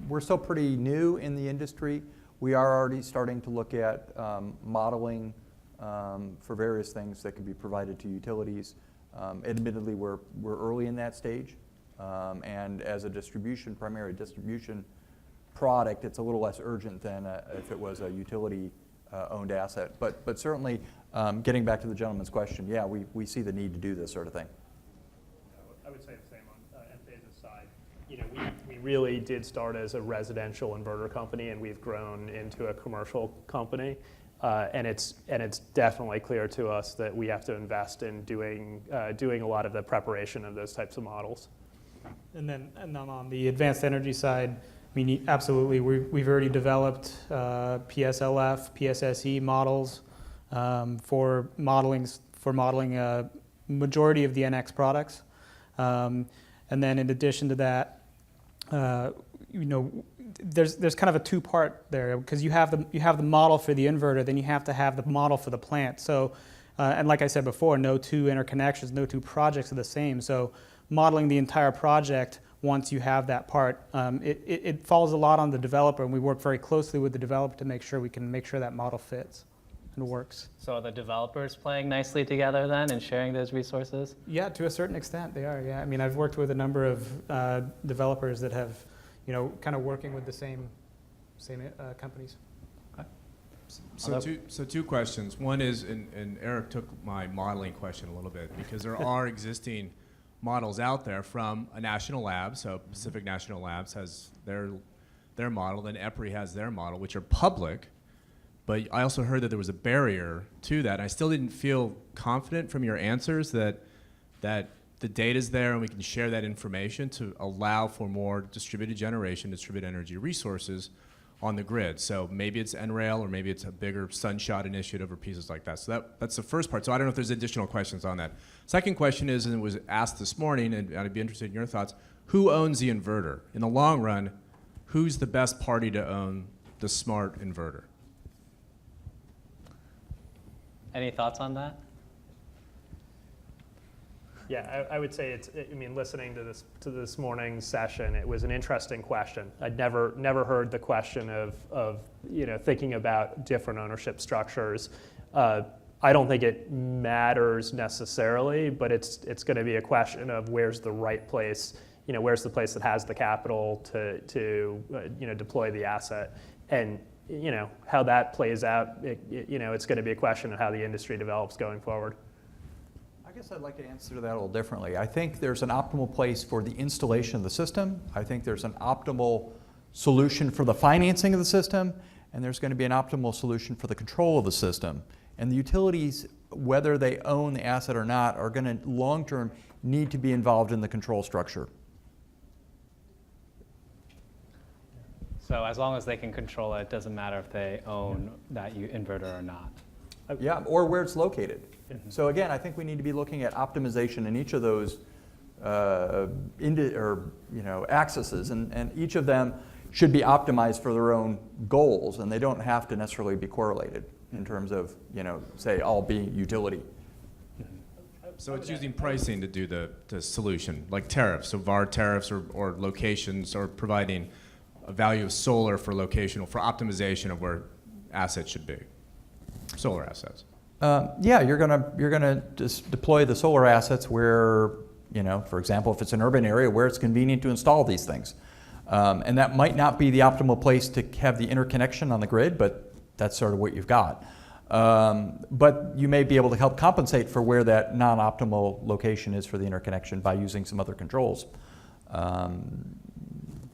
we're still pretty new in the industry. We are already starting to look at modeling for various things that can be provided to utilities. Admittedly, we're early in that stage, and as a primary distribution product, it's a little less urgent than if it was a utility-owned asset. But certainly, getting back to the gentleman's question, yeah, we see the need to do this sort of thing. I would say the same on Enphase's side. We really did start as a residential inverter company, and we've grown into a commercial company. And it's definitely clear to us that we have to invest in doing a lot of the preparation of those types of models. And then on the advanced energy side, mean, absolutely. We've already developed PSLF, PSSE models for modeling a majority of the NX products. And then in addition to that, there's kind of a two-part there, because you have the model for the inverter, then you have to have the model for the plant. So, and like I said before, no two interconnections, no two projects are the same. So modeling the entire project, once you have that part, it falls a lot on the developer, and we work very closely with the developer to make sure that model fits and works. So are the developers playing nicely together then and sharing those resources? Yeah, to a certain extent they are, yeah. I mean, I've worked with a number of developers that have, kind of working with the same companies. So two questions. One is, and Eric took my modeling question a little bit, because there are existing models out there from a national lab. So Pacific National Labs has their model, then EPRI has their model, which are public. But I also heard that there was a barrier to that. I still didn't feel confident from your answers that the data's there and we can share that information to allow for more distributed generation, distributed energy resources on the grid. So maybe it's NRail, or maybe it's a bigger Sunshot initiative or pieces like that. So that's the first part. So I don't know if there's additional questions on that. Second question is, and it was asked this morning, and I'd be interested in your thoughts, who owns the inverter? In the long run, who's the best party to own the smart inverter? Any thoughts on that? Yeah, I would say listening to this morning's session, it was an interesting question. I'd never heard the question of thinking about different ownership structures. I don't think it matters necessarily, but it's going to be a question of where's the right place. Where's the place that has the capital to deploy the asset, and how that plays out. It's going to be a question of how the industry develops going forward. I guess I'd like to answer that a little differently. I think there's an optimal place for the installation of the system. I think there's an optimal solution for the financing of the system, and there's going to be an optimal solution for the control of the system. And the utilities, whether they own the asset or not, are going to long-term need to be involved in the control structure. So as long as they can control it, it doesn't matter if they own that inverter or not. Yeah, or where it's located. So again, I think we need to be looking at optimization in each of those axes, and each of them should be optimized for their own goals, and they don't have to necessarily be correlated in terms of, say, all being utility. So it's using pricing to do the solution, like tariffs, so VAR tariffs or locations, or providing a value of solar for locational, for optimization of where assets should be, solar assets. Yeah, you're gonna just deploy the solar assets where, for example, if it's an urban area where it's convenient to install these things. And that might not be the optimal place to have the interconnection on the grid, but that's sort of what you've got. But you may be able to help compensate for where that non-optimal location is for the interconnection by using some other controls.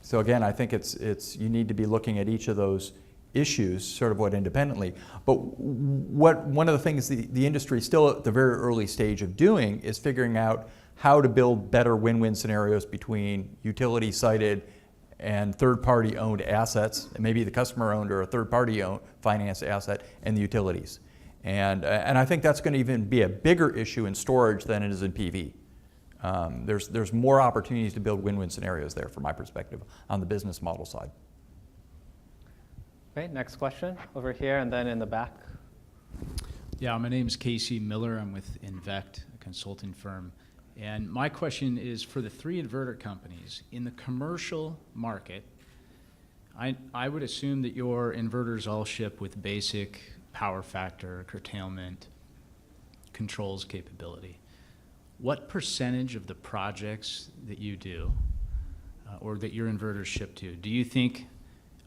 So again, I think you need to be looking at each of those issues sort of independently. But one of the things the industry is still at the very early stage of doing is figuring out how to build better win-win scenarios between utility-sited and third-party owned assets, maybe the customer-owned or a third-party owned financed asset, and the utilities. And I think that's going to even be a bigger issue in storage than it is in PV. There's more opportunities to build win-win scenarios there, from my perspective, on the business model side. Okay, next question over here, and then in the back. Yeah, my name is Casey Miller. I'm with Invect, a consulting firm. And my question is for the three inverter companies. In the commercial market, I would assume that your inverters all ship with basic power factor, curtailment, controls capability. What percentage of the projects that you do, or that your inverters ship to, do you think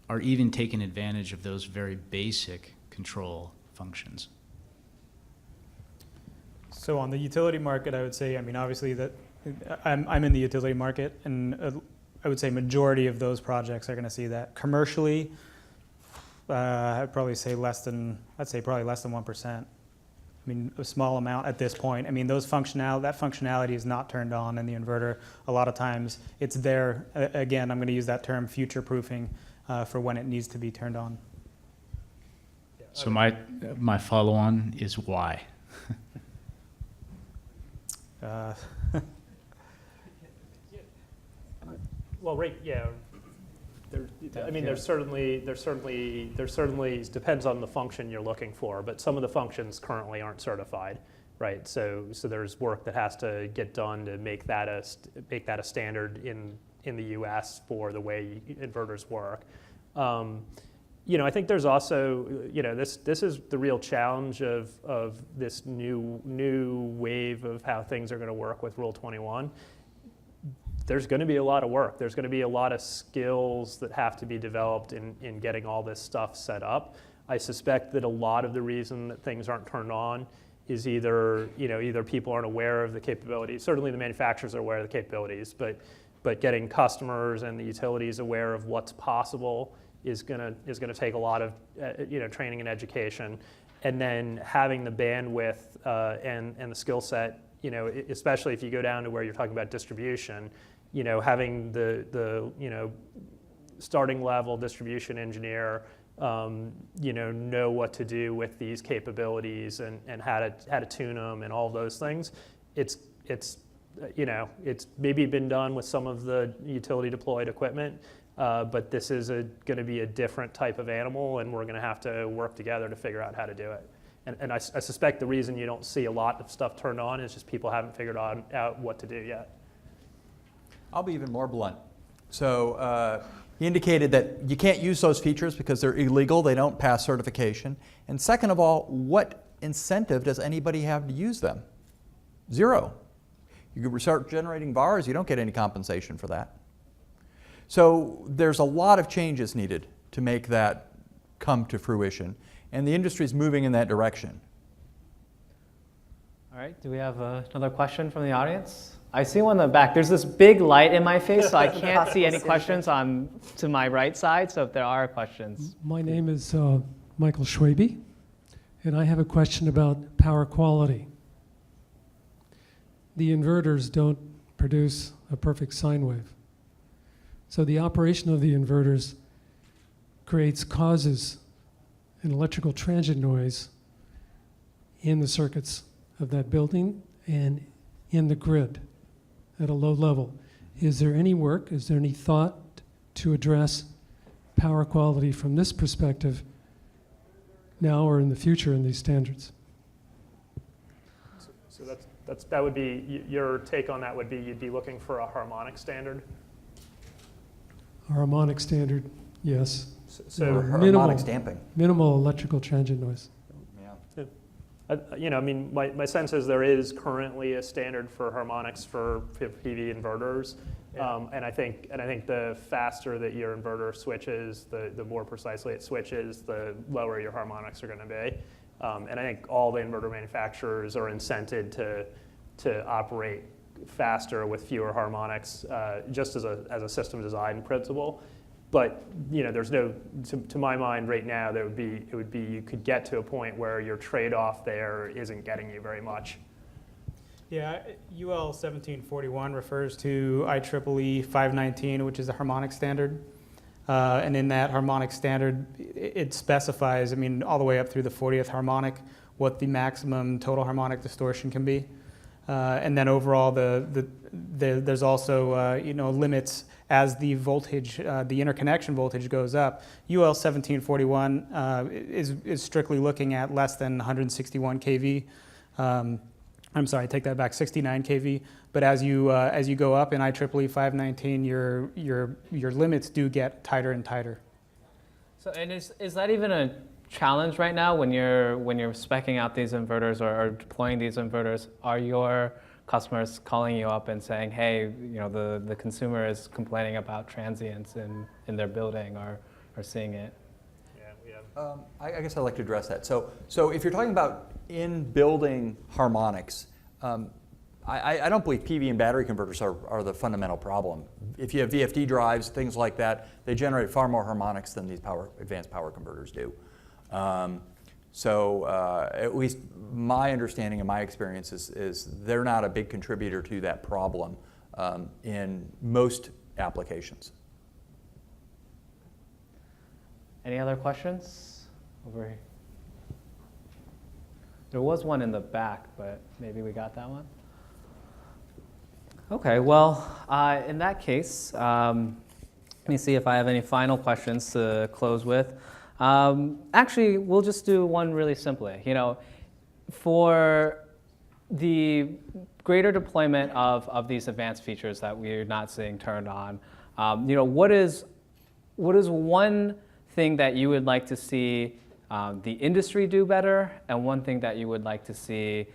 are even taking advantage of those very basic control functions? So on the utility market, I would say, obviously that I'm in the utility market, and I would say majority of those projects are going to see that. Commercially, I'd say probably less than 1%. mean, a small amount at this point. I mean, that functionality is not turned on in the inverter. A lot of times it's there. Again, I'm going to use that term, future-proofing, for when it needs to be turned on. So my follow-on is why? Well, right, yeah. I mean, there's certainly depends on the function you're looking for, but some of the functions currently aren't certified, right? So there's work that has to get done to make that a standard in the U.S. for the way inverters work. I think there's also, this is the real challenge of this new wave of how things are going to work with Rule 21. There's going to be a lot of work. There's going to be a lot of skills that have to be developed in getting all this stuff set up. I suspect that a lot of the reason that things aren't turned on is either people aren't aware of the capabilities. Certainly the manufacturers are aware of the capabilities, but getting customers and the utilities aware of what's possible is going to take a lot of training and education, and then having the bandwidth and the skill set, especially if you go down to where you're talking about distribution, having the starting level distribution engineer know what to do with these capabilities and how to tune them and all those things. It's maybe been done with some of the utility deployed equipment. But this is going to be a different type of animal, and we're going to have to work together to figure out how to do it. And I suspect the reason you don't see a lot of stuff turned on is just people haven't figured out what to do yet. I'll be even more blunt. So he indicated that you can't use those features because they're illegal, they don't pass certification. And second of all, what incentive does anybody have to use them? Zero. You can start generating VARs, you don't get any compensation for that. So there's a lot of changes needed to make that come to fruition, and the industry is moving in that direction. All right, do we have another question from the audience? I see one in the back. There's this big light in my face, so I can't see any questions to my right side, so if there are questions. My name is Michael Schwabe, and I have a question about power quality. The inverters don't produce a perfect sine wave. So the operation of the inverters causes an electrical transient noise in the circuits of that building and in the grid at a low level. Is there any thought to address power quality from this perspective now or in the future in these standards? So that would be, your take on that would be you'd be looking for a harmonic standard? Harmonic standard, yes. So harmonic damping. Minimal electrical transient noise. I mean, my sense is there is currently a standard for harmonics for PV inverters, and I think the faster that your inverter switches, the more precisely it switches, the lower your harmonics are going to be. And I think all the inverter manufacturers are incented to operate faster with fewer harmonics, just as a system design principle. But there's no, to my mind right now, it would be you could get to a point where your trade-off there isn't getting you very much. Yeah, UL 1741 refers to IEEE 519, which is a harmonic standard. And in that harmonic standard, it specifies, all the way up through the 40th harmonic, what the maximum total harmonic distortion can be. And then overall, there's also limits as the voltage, the interconnection voltage goes up. UL 1741 is strictly looking at less than 161 kV. I'm sorry, take that back, 69 kV. But as you go up in IEEE 519, your limits do get tighter and tighter. So, and is that even a challenge right now when you're speccing out these inverters or deploying these inverters? Are your customers calling you up and saying, hey, the consumer is complaining about transients in their building or seeing it? Yeah, we have. I guess I'd like to address that. So if you're talking about in-building harmonics, I don't believe PV and battery converters are the fundamental problem. If you have VFD drives, things like that, they generate far more harmonics than these advanced power converters do. So at least my understanding and my experience is they're not a big contributor to that problem in most applications. Any other questions over here? There was one in the back, but maybe we got that one. Okay, well, in that case, let me see if I have any final questions to close with. Actually, we'll just do one really simply. You know, for the greater deployment of these advanced features that we're not seeing turned on, you know, what is one thing that you would like to see the industry do better, and one thing that you would like to see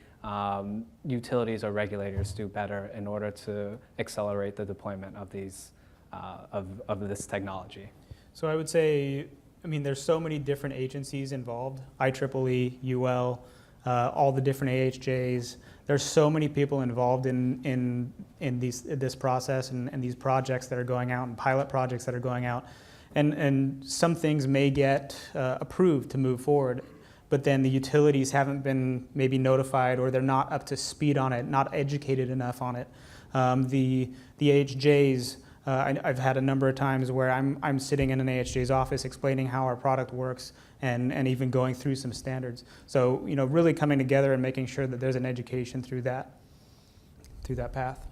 utilities or regulators do better in order to accelerate the deployment of these of this technology? So I would say, I mean, there's so many different agencies involved, IEEE, UL, all the different AHJs. There's so many people involved in this process and these projects that are going out and pilot projects that are going out. And some things may get approved to move forward, but then the utilities haven't been maybe notified, or they're not up to speed on it, not educated enough on it. The AHJs, I've had a number of times where I'm sitting in an AHJ's office explaining how our product works and even going through some standards. So, you know, really coming together and making sure that there's an education through that path.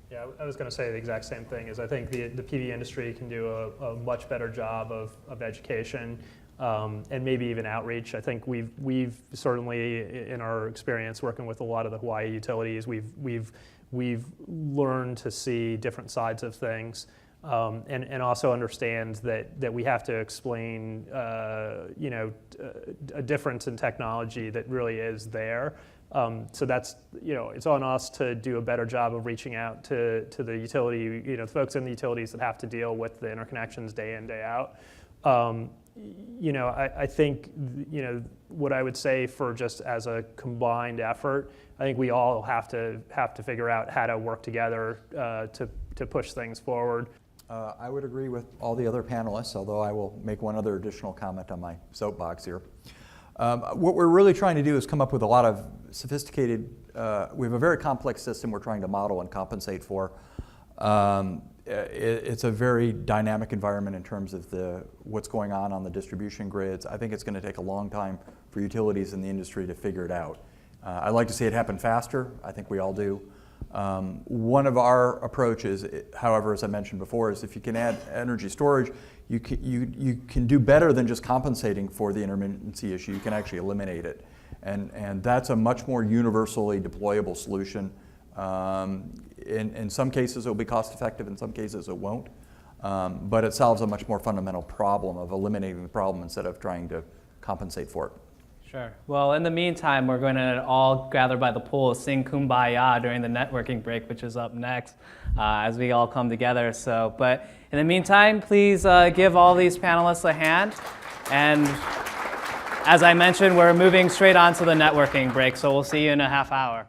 Yeah, I was going to say the exact same thing. Is I think the PV industry can do a much better job of education and maybe even outreach. I think we've certainly, in our experience working with a lot of the Hawaii utilities, we've learned to see different sides of things and also understand that we have to explain you know, a difference in technology that really is there. So that's, you know, it's on us to do a better job of reaching out to the utility, you know, folks in the utilities that have to deal with the interconnections day in, day out. You know, I think, you know, what I would say for just as a combined effort, I think we all have to figure out how to work together to push things forward. I would agree with all the other panelists, although I will make one other additional comment on my soapbox here. What we're really trying to do is come up with a lot of sophisticated, we have a very complex system we're trying to model and compensate for. It's a very dynamic environment in terms of what's going on the distribution grids. I think it's going to take a long time for utilities in the industry to figure it out. I'd like to see it happen faster. I think we all do. One of our approaches, however, as I mentioned before, is if you can add energy storage, you can do better than just compensating for the intermittency issue. You can actually eliminate it. And that's a much more universally deployable solution. In some cases, it will be cost effective. In some cases, it won't. But it solves a much more fundamental problem of eliminating the problem instead of trying to compensate for it. Sure. Well, in the meantime, we're going to all gather by the pool, sing Kumbaya during the networking break, which is up next, as we all come together. So, but in the meantime, please give all these panelists a hand. And as I mentioned, we're moving straight on to the networking break, so we'll see you in a half hour.